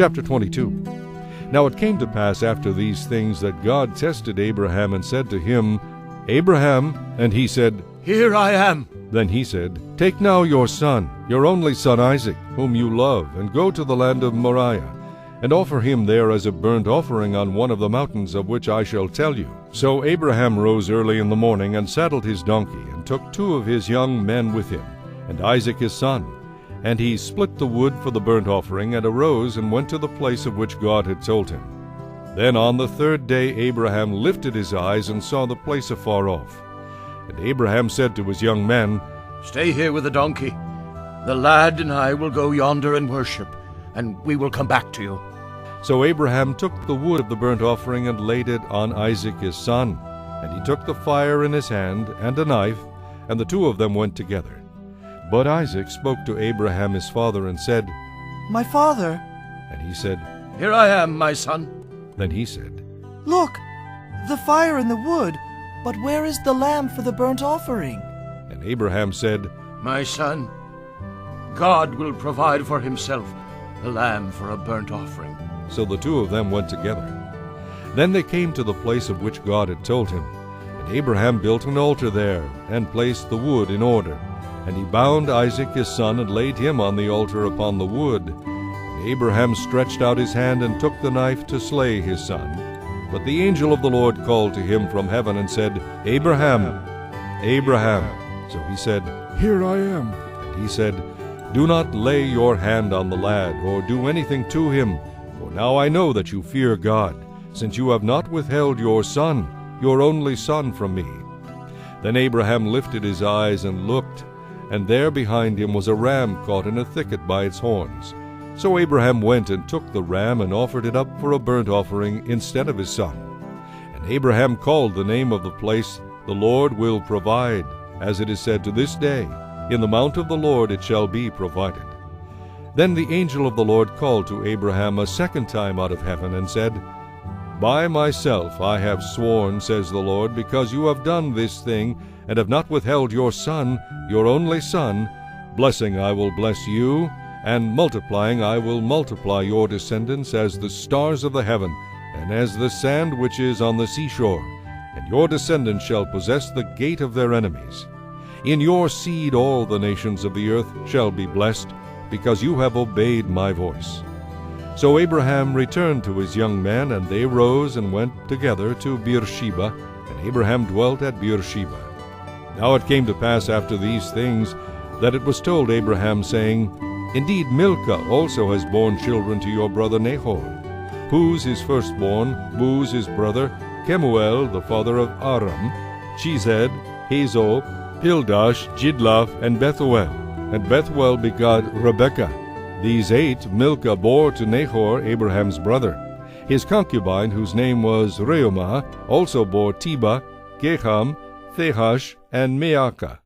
Chapter 22. Now it came to pass after these things that God tested Abraham and said to him, Abraham, and he said, Here I am. Then he said, Take now your son, your only son Isaac, whom you love, and go to the land of Moriah, and offer him there as a burnt offering on one of the mountains of which I shall tell you. So Abraham rose early in the morning, and saddled his donkey, and took 2 of his young men with him, and Isaac his son. And he split the wood for the burnt offering, and arose and went to the place of which God had told him. Then on the 3rd day Abraham lifted his eyes and saw the place afar off. And Abraham said to his young men, Stay here with the donkey. The lad and I will go yonder and worship, and we will come back to you. So Abraham took the wood of the burnt offering and laid it on Isaac his son. And he took the fire in his hand and a knife, and the 2 of them went together. But Isaac spoke to Abraham his father and said, My father. And he said, Here I am, my son. Then he said, Look, the fire and the wood, but where is the lamb for the burnt offering? And Abraham said, My son, God will provide for himself a lamb for a burnt offering. So the 2 of them went together. Then they came to the place of which God had told him. And Abraham built an altar there, and placed the wood in order. And he bound Isaac his son, and laid him on the altar upon the wood. And Abraham stretched out his hand, and took the knife to slay his son. But the angel of the Lord called to him from heaven, and said, Abraham, Abraham. So he said, Here I am. And he said, Do not lay your hand on the lad, or do anything to him. For now I know that you fear God, since you have not withheld your son, your only son, from me. Then Abraham lifted his eyes and looked, and there behind him was a ram caught in a thicket by its horns. So Abraham went and took the ram, and offered it up for a burnt offering instead of his son. And Abraham called the name of the place, The Lord will provide, as it is said to this day, In the mount of the Lord it shall be provided. Then the angel of the Lord called to Abraham a second time out of heaven, and said, By myself I have sworn, says the Lord, because you have done this thing, and have not withheld your son, your only son, blessing I will bless you, and multiplying I will multiply your descendants as the stars of the heaven, and as the sand which is on the seashore. And your descendants shall possess the gate of their enemies. In your seed all the nations of the earth shall be blessed, because you have obeyed my voice. So Abraham returned to his young men, and they rose and went together to Beersheba, and Abraham dwelt at Beersheba. Now it came to pass after these things that it was told Abraham, saying, Indeed Milcah also has borne children to your brother Nahor. Huz his firstborn, Buz his brother, Kemuel the father of Aram, Chized, Hazo, Pildash, Jidlaph, and Bethuel. And Bethuel begot Rebekah. These 8 Milcah bore to Nahor, Abraham's brother. His concubine, whose name was Reumah, also bore Tebah, Gaham, Thehash, and Maacah.